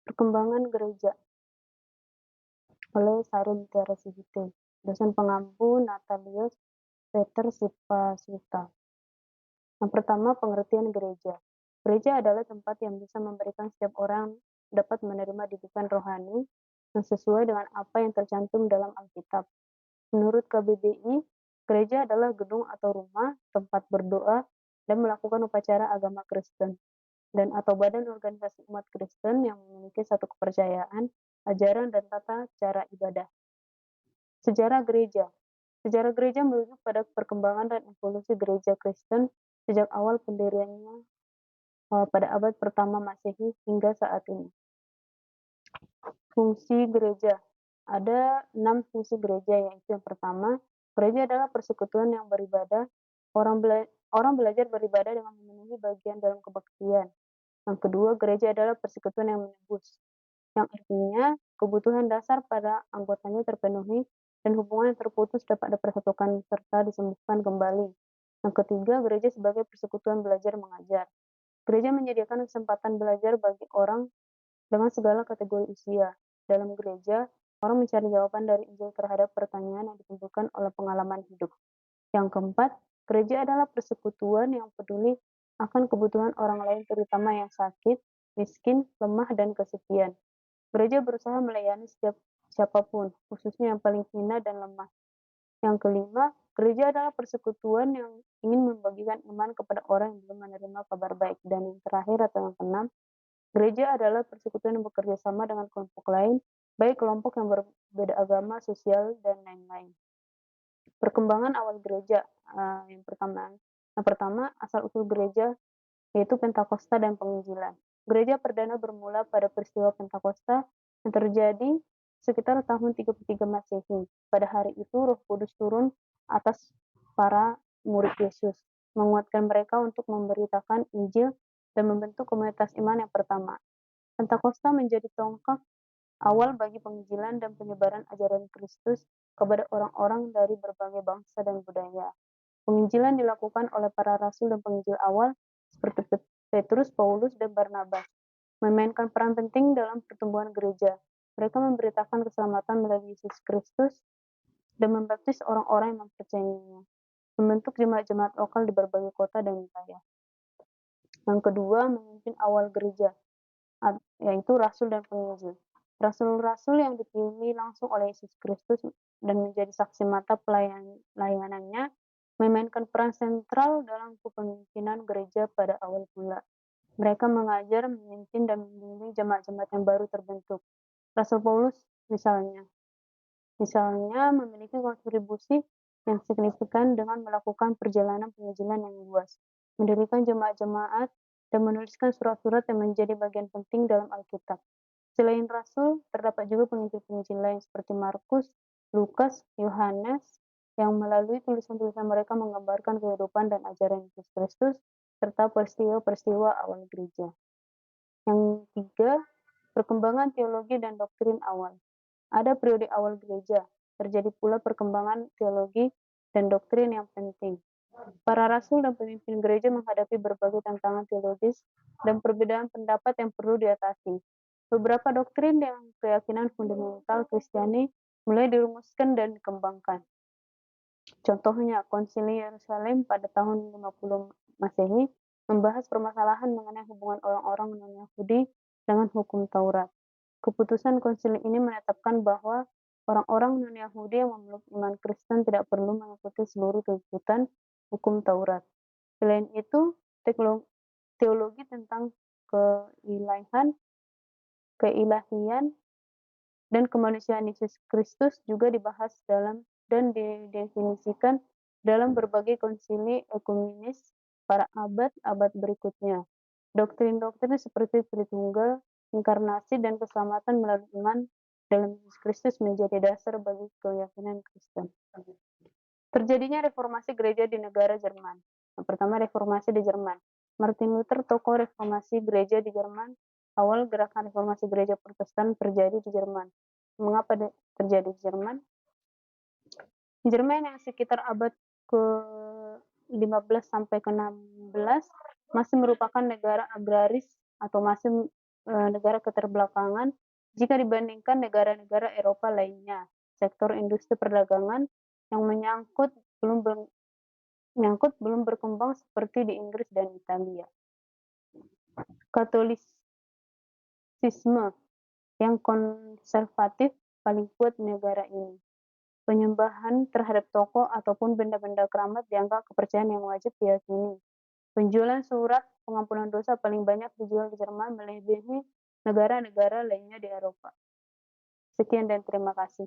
Perkembangan Gereja oleh Sarim Teresihite, dosen pengampu Natalius Peter Sipasuta. Yang pertama, pengertian gereja. Gereja adalah tempat yang bisa memberikan setiap orang dapat menerima didikan rohani yang sesuai dengan apa yang tercantum dalam Alkitab. Menurut KBBI, gereja adalah gedung atau rumah, tempat berdoa, dan melakukan upacara agama Kristen, dan atau badan organisasi umat Kristen yang memiliki satu kepercayaan, ajaran, dan tata cara ibadah. Sejarah gereja. Sejarah gereja merujuk pada perkembangan dan evolusi gereja Kristen sejak awal pendiriannya pada abad pertama Masehi hingga saat ini. Fungsi gereja. Ada 6 fungsi gereja, yaitu yang pertama, gereja adalah persekutuan yang beribadah. Orang belajar beribadah dengan memenuhi bagian dalam kebaktian. Yang kedua, gereja adalah persekutuan yang menebus, yang artinya kebutuhan dasar pada anggotanya terpenuhi dan hubungan yang terputus dapat dipersatukan serta disembuhkan kembali. Yang ketiga, gereja sebagai persekutuan belajar mengajar. Gereja menyediakan kesempatan belajar bagi orang dengan segala kategori usia. Dalam gereja, orang mencari jawaban dari Injil terhadap pertanyaan yang ditentukan oleh pengalaman hidup. Yang keempat, gereja adalah persekutuan yang peduli akan kebutuhan orang lain, terutama yang sakit, miskin, lemah, dan kesepian. Gereja berusaha melayani siapapun, khususnya yang paling hina dan lemah. Yang kelima, gereja adalah persekutuan yang ingin membagikan iman kepada orang yang belum menerima kabar baik. Dan yang terakhir atau yang keenam, gereja adalah persekutuan yang bekerja sama dengan kelompok lain, baik kelompok yang berbeda agama, sosial, dan lain-lain. Perkembangan awal gereja. Yang pertama, asal-usul gereja yaitu Pentakosta dan penginjilan. Gereja perdana bermula pada peristiwa Pentakosta yang terjadi sekitar tahun 33 Masehi. Pada hari itu Roh Kudus turun atas para murid Yesus, menguatkan mereka untuk memberitakan Injil dan membentuk komunitas iman yang pertama. Pentakosta menjadi tonggak awal bagi penginjilan dan penyebaran ajaran Kristus kepada orang-orang dari berbagai bangsa dan budaya. Penginjilan dilakukan oleh para rasul dan penginjil awal seperti Petrus, Paulus, dan Barnabas, memainkan peran penting dalam pertumbuhan gereja. Mereka memberitakan keselamatan melalui Yesus Kristus dan membaptis orang-orang yang mempercayainya, membentuk jemaat-jemaat lokal di berbagai kota dan wilayah. Yang kedua, memimpin awal gereja, yaitu rasul dan penginjil. Rasul-rasul yang dipilih langsung oleh Yesus Kristus dan menjadi saksi mata pelayanannya memainkan peran sentral dalam kepemimpinan gereja pada awal mula. Mereka mengajar, memimpin, dan membimbing jemaat-jemaat yang baru terbentuk. Rasul Paulus misalnya memiliki kontribusi yang signifikan dengan melakukan perjalanan penginjilan yang luas, mendirikan jemaat-jemaat, dan menuliskan surat-surat yang menjadi bagian penting dalam Alkitab. Selain rasul, terdapat juga penginjil-penginjil lain seperti Markus, Lukas, Yohanes, yang melalui tulisan-tulisan mereka menggambarkan kehidupan dan ajaran Yesus Kristus, serta peristiwa-peristiwa awal gereja. Yang ketiga, perkembangan teologi dan doktrin awal. Ada periode awal gereja, terjadi pula perkembangan teologi dan doktrin yang penting. Para rasul dan pemimpin gereja menghadapi berbagai tantangan teologis dan perbedaan pendapat yang perlu diatasi. Beberapa doktrin dan keyakinan fundamental Kristiani mulai dirumuskan dan dikembangkan. Contohnya, Konsili Yerusalem pada tahun 50 Masehi membahas permasalahan mengenai hubungan orang-orang non-Yahudi dengan hukum Taurat. Keputusan konsili ini menetapkan bahwa orang-orang non-Yahudi yang memeluk iman Kristen tidak perlu mengikuti seluruh tuntutan hukum Taurat. Selain itu, teologi tentang keilahian, dan kemanusiaan Yesus Kristus juga dibahas dan didefinisikan dalam berbagai konsili ekumenis pada abad-abad berikutnya. Doktrin-doktrin seperti Tritunggal, inkarnasi, dan keselamatan melalui iman dalam Yesus Kristus menjadi dasar bagi keyakinan Kristen. Terjadinya reformasi gereja di negara Jerman. Yang pertama, reformasi di Jerman. Martin Luther, tokoh reformasi gereja di Jerman. Awal gerakan reformasi gereja Protestan terjadi di Jerman. Mengapa terjadi di Jerman? Jerman yang sekitar abad ke-15 sampai ke-16 masih merupakan negara agraris atau masih negara keterbelakangan jika dibandingkan negara-negara Eropa lainnya. Sektor industri perdagangan yang belum berkembang seperti di Inggris dan Italia. Katolisisme yang konservatif paling kuat di negara ini. Penyembahan terhadap tokoh ataupun benda-benda keramat dianggap kepercayaan yang wajib diyakini. Penjualan surat pengampunan dosa paling banyak dijual di Jerman melebihi negara-negara lainnya di Eropa. Sekian dan terima kasih.